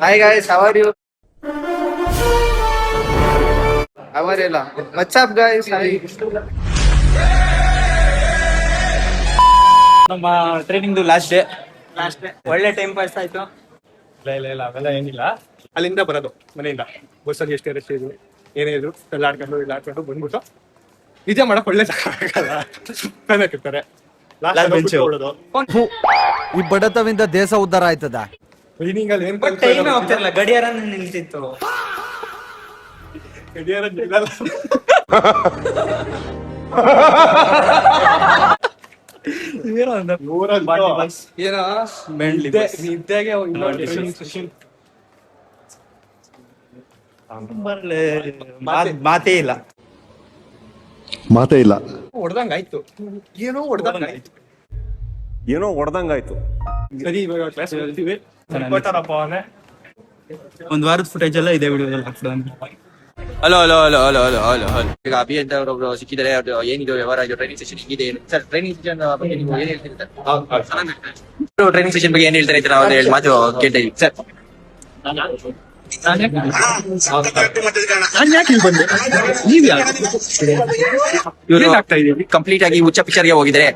Hi guys, how are you? How are you? What's up guys? Hi. ನಮ್ಮ training last day ಒಳ್ಳೆ time pass ಆಯ್ತು. ಇಲ್ಲ ಅವೆಲ್ಲ ಏನಿಲ್ಲ. ಅಲ್ಲಿಂದ ಬರೋದು ಮನೆಯಿಂದ ಬಸ್ಸಲ್ಲಿ ಎಷ್ಟೇ ರಶ್ ಇದ್ರು ಏನೇ ಇದ್ರು ಎಲ್ಲ ಆಡ್ಕೊಂಡು ಬಂದ್ಬಿಟ್ಟು ನಿಜ ಮಾಡಕ್ ಒಳ್ಳೆ ಹಾಕಿರ್ತಾರೆ. ಈ ಬಡತವಿಂದ ದೇಶ ಉದ್ಧಾರ ಆಯ್ತದ. ಟ್ರೈನಿಂಗ್ ಅಲ್ಲಿ ಏನ್ ಟೈಮ್ ಹೋಗ್ತಿರಲ್ಲ, ಗಡಿಯಾರ ನಿಲ್ತಿತ್ತು. ಗಡಿಯಾರ ನಿಲ್ಲಲ್ಲ. ನಿದ್ದೆಗೆ ಮಾತೇ ಇಲ್ಲ. ಹೊಡ್ದಂಗಾಯ್ತು. ಏನೋ ಹೊಡ್ದಂಗಾಯ್ತು. ಸರಿ, ಇವಾಗ ಕ್ಲಾಸ್ ಹೇಳ್ತೀವಿ. ಒಂದ್ ವಾರದ ಫುಟೇಜ್ ಎಲ್ಲ ಇದೆ ವಿಡಿಯೋದಲ್ಲಿ ಹಾಕ್ಬಿಡೋಣ. ಹಲೋ ಈಗ ಅಭಿ ಅಂತ ಒಬ್ರು ಸಿಕ್ಕಿದ್ದಾರೆ. ಅವ್ರು ಏನಿದೆ ವ್ಯವಹಾರ, ಇದು ಟ್ರೈನಿಂಗ್ ಸೆಷನ್ ಹಿಂಗಿದೆ ಸರ್. ಟ್ರೈನಿಂಗ್ ಸೆಷನ್ ಬಗ್ಗೆ ನೀವು ಏನ್ ಹೇಳ್ತೀರಿ ಸರ್? ಟ್ರೈನಿಂಗ್ ಸೆಷನ್ ಬಗ್ಗೆ ಏನ್ ಹೇಳ್ತಾರೆ ಅಂತ ನಾವು ಹೇಳಿ ಮಾತು ಕೇಳ್ತಾ ಇದೀವಿ ಸರ್. ಇವರು ಕಂಪ್ಲೀಟ್ ಆಗಿ ಉಚ್ಚ ಪಿಕ್ಚರ್ಗೆ ಹೋಗಿದ್ದಾರೆ.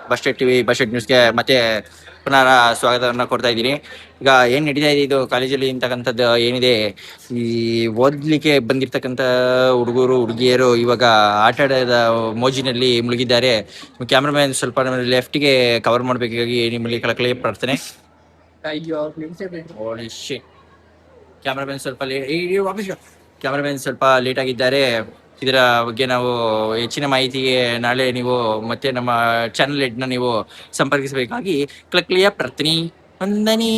ಬಸ್ ಟಿವಿ ಬಸ್ ನ್ಯೂಸ್ಗೆ ಮತ್ತೆ ಪುನಃ ಸ್ವಾಗತವನ್ನ ಕೊಡ್ತಾ ಇದ್ದೀನಿ. ಈಗ ಏನ್ ನಡೀತಾ ಇದೆ ಇದು ಕಾಲೇಜಲ್ಲಿ ಅಂತಕ್ಕಂಥದ್ದು ಏನಿದೆ, ಈ ಓದ್ಲಿಕ್ಕೆ ಬಂದಿರ್ತಕ್ಕಂಥ ಹುಡುಗರು ಹುಡುಗಿಯರು ಇವಾಗ ಆಟ ಆಡೋದ ಮೋಜಿನಲ್ಲಿ ಮುಳುಗಿದ್ದಾರೆ. ಕ್ಯಾಮ್ರಾಮನ್ ಸ್ವಲ್ಪ ಲೆಫ್ಟ್ಗೆ ಕವರ್ ಮಾಡಬೇಕಾಗಿ ನಿಮ್ಮಲ್ಲಿ ಕಳಕಳಿಯ ಪ್ರಾರ್ಥನೆ. ಕ್ಯಾಮ್ರಾಮನ್ ಸ್ವಲ್ಪ ಲೇಟ್ ಆಗಿದ್ದಾರೆ. ಇದರ ಬಗ್ಗೆ ನಾವು ಹೆಚ್ಚಿನ ಮಾಹಿತಿಗೆ ನಾಳೆ ನೀವು ಮತ್ತೆ ನಮ್ಮ ಚಾನಲ್ ಹೆಡ್ನ ನೀವು ಸಂಪರ್ಕಿಸಬೇಕಾಗಿ ಕಳಕಳಿಯ ಪ್ರಾರ್ಥನೆ. ವಂದರಿ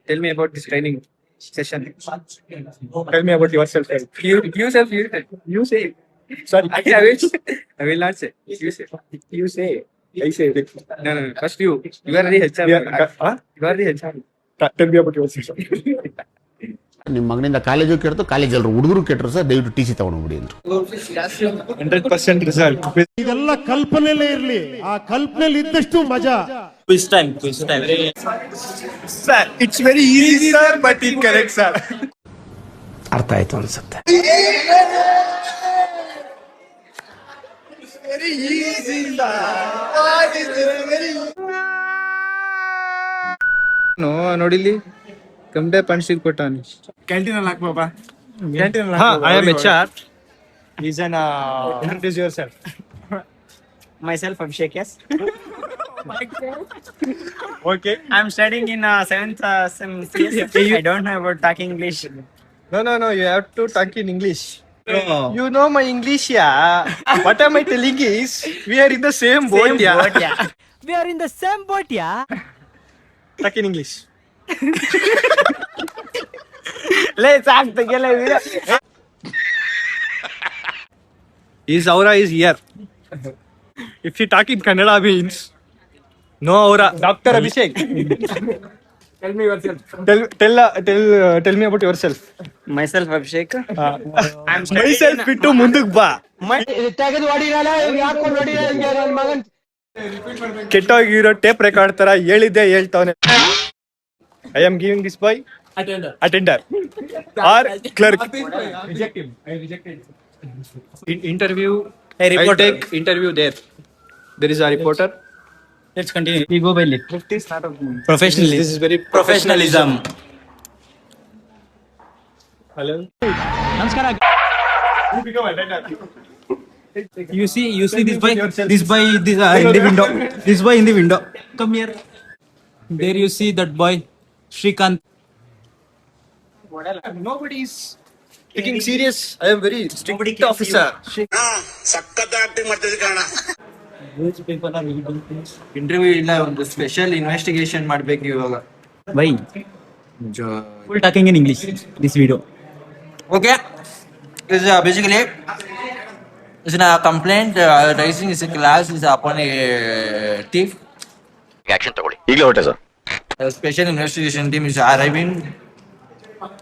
Tell me about this training session. Tell me about yourself. You say. Sorry. I will not say. You say. I say. No. First you. You are the HR. You are the HR. Tell me about yourself. ನಿಮ್ಮ ಮಗನಿಂದ college ಕೆಡ್ತು, ಕಾಲೇಜಲ್ಲಿ ಹುಡುಗರು ಕೆಟ್ಟರು sir, ದಯವಿಟ್ಟು T C ತಗೊಂಡೋಗ್ಬಿಡಿ ಅಂದ್ರು. 100% result. ಇದೆಲ್ಲ ಕಲ್ಪನೆಯಲ್ಲೇ ಇರ್ಲಿ, ಆ ಕಲ್ಪನೆಯಲ್ಲಿ ಇದ್ದಷ್ಟು ಮಜಾ. Quiz time Sir, it's very easy sir, but incorrect sir. ಅರ್ಥ ಆಯ್ತು ಅನ್ಸುತ್ತೆ. Very easy sir. What is this very? No, ನೋಡಿಲಿ ಕಮ್ಡೆ ಪಂಚಿಗೆ ಕೊಟ್ಟಾನೆ. Canteen ಅಲ್ಲಿ ಹಾಕ್ ಬಾಬಾ. Canteen ಅಲ್ಲಿ ಹಾಕ್. I am HR. He's an introduce yourself. myself Abhishek. Yes. Okay. I'm studying in 7th sem CS. I don't know about talking English. No, you have to talk in English. No. You know my English, yeah. What am I telling is, we are in the same boat, yeah. We are in the same boat, yeah. Talk in English. Let's act together. His aura is here. If you talk in Kannada means no aura. Dr. Abhishek. Tell me yourself. Tell me about yourself. Myself Abhishek. I'm Myself ಬಿಟ್ಟು ಮುಂದಕ್ಕೆ ಬಾ. ಕೆಟ್ಟೋಗಿರೋ tape record ತರ ಹೇಳಿದ್ದೆ ಹೇಳ್ತಾವನೆ. I am giving this by attender or clerk. Reject him. I rejected. In interview, Hey, reporter. I take interview there. There is a reporter. Let's continue. We go by lit. Professionalism. This is very Professionalism. Hello. Namaskar. You become attender. You see this boy in the window. This boy in the window. Come here. There you see that boy, Shrikant. Nobody is taking serious. I am very strict officer. Interview ಇಲ್ಲ, ಒಂದು special investigation ಮಾಡ್ಬೇಕು ಇವಾಗ. Why? Full talking in English. This video. Okay. This is basically is a complaint raising is a class is upon a thief. Action ತಗೊಳ್ಳಿ, ಈಗಲೇ ಹೊರಟೆ sir. A special investigation team is arriving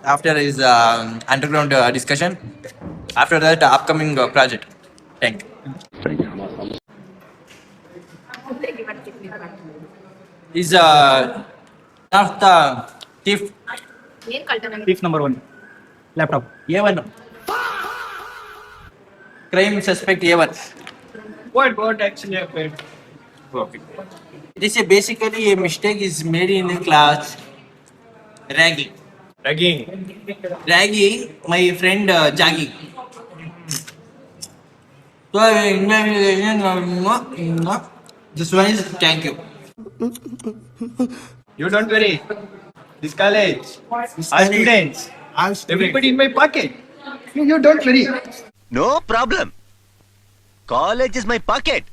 after his underground discussion. After that, upcoming project. Thank you. Is one of the thief. Thief number 1. Laptop. A1. Crime suspect A1. What actually happened? This is basically a mistake is made in the class. Ragging. Ragging my friend Jagi. So this one is thank you. You don't worry. This college, our students, everybody in my pocket. You don't worry. No problem. College is my pocket.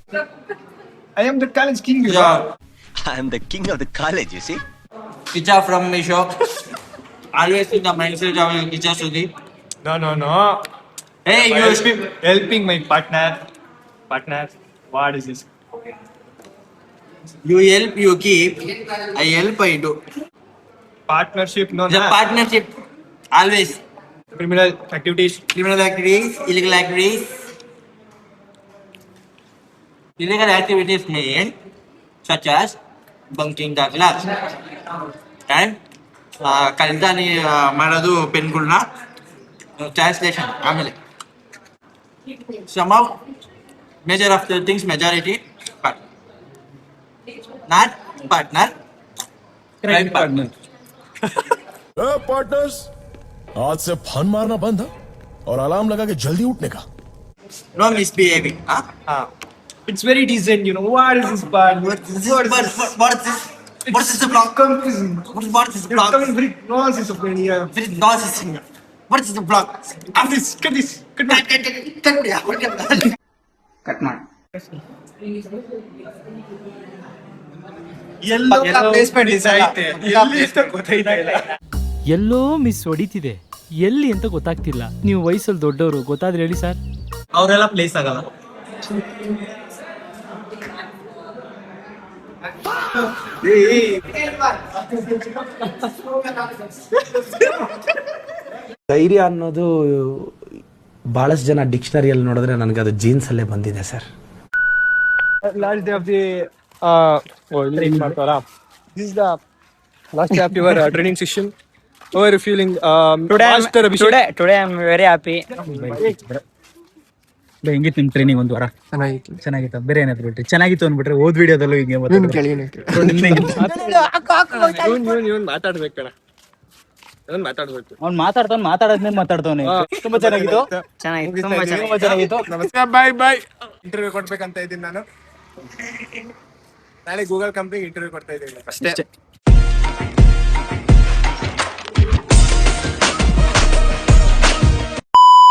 I am the college king. You know. Yeah. I am the king of the college, you see. Kicha from my shop. Always in the mindset of Kicha Sudhi. No. Hey, you Helping my partner. What is this? you help, you keep. I help, I do. Partnership, no. The partnership. Always. Criminal activities. Criminal activities, illegal activities. Illegal activities mean such as bunking the class and ಕಲಿತಾನಿ ಮಾಡೋದು ಪೆನ್ಗಳನ್ನ translation ಆಮೇಲೆ some of major of the things majority but not partner crime partner partners आज से fun मारना बंद है और अलार्म लगा के जल्दी उठने का. No misbehaving It's very decent, you know. What is this part? what is the block? Confusing. What is the block? Coming very nonsense of India. Very nonsense. What is the block? Cut this. Cut placement is ಐತೆ. ಎಲ್ಲಿ ಅಂತ ಗೊತ್ತಾಯ್ತಾ ಇಲ್ಲ. ಎಲ್ಲೋ miss ಹೊಡಿತಿದೆ, ಎಲ್ಲಿ ಅಂತ ಗೊತ್ತಾಗ್ತಿಲ್ಲ. ನೀವು ವಯಸ್ಸಲ್ಲಿ ದೊಡ್ಡವರು, ಗೊತ್ತಾದ್ರೆ ಹೇಳಿ ಸರ್. ಅವರೆಲ್ಲ ಪ್ಲೇಸ್ ಆಗಲ್ಲ. ಧೈರ್ಯ ಅನ್ನೋದು ಬಹಳಷ್ಟು ಜನ ಡಿಕ್ಷನರಿಯಲ್ಲಿ ನೋಡಿದ್ರೆ ನನಗೆ ಅದು ಜೀನ್ಸ್ ಅಲ್ಲೇ ಬಂದಿದೆ sir. Last day of the training ಮಾಡ್ತಾರಾ? This is the last day of your training session. How are you feeling? Master Abhishek? Today I'm very happy. ಹೆಂಗಿತ್ತು ನಿಮ್ ಟ್ರೈನಿಂಗ್ ಒಂದು ವಾರ? ಚೆನ್ನಾಗಿತ್ತು. ಬೇರೆ ಏನಾದ್ರು ಬಿಟ್ರಿ ಚೆನ್ನಾಗಿತ್ತು ಅಂದ್ಬಿಟ್ರೆ ಓದ್ ವಿಡಿಯೋದಲ್ಲೂ ಹಿಂಗೆ ಮಾತಾಡ್ಬೇಕು ಕಣ. ಮಾತಾಡ್ಬೇಕು. ಅವ್ನು ಮಾತಾಡೋದ್ಮೇಲೆ ಮಾತಾಡ್ತವನೆ. ತುಂಬಾ ಚೆನ್ನಾಗಿತ್ತು. ತುಂಬಾ ಚೆನ್ನಾಗಿತ್ತು. ನಮಸ್ಕಾರ, ಬಾಯ್. ಇಂಟರ್ವ್ಯೂ ಕೊಡ್ಬೇಕಂತ ಇದ್ದೀನಿ ನಾನು. ನಾಳೆ ಗೂಗಲ್ ಕಂಪ್ನಿಗೆ ಇಂಟರ್ವ್ಯೂ ಕೊಡ್ತಾ ಇದ್ದೀನಿ ಅಷ್ಟೇ.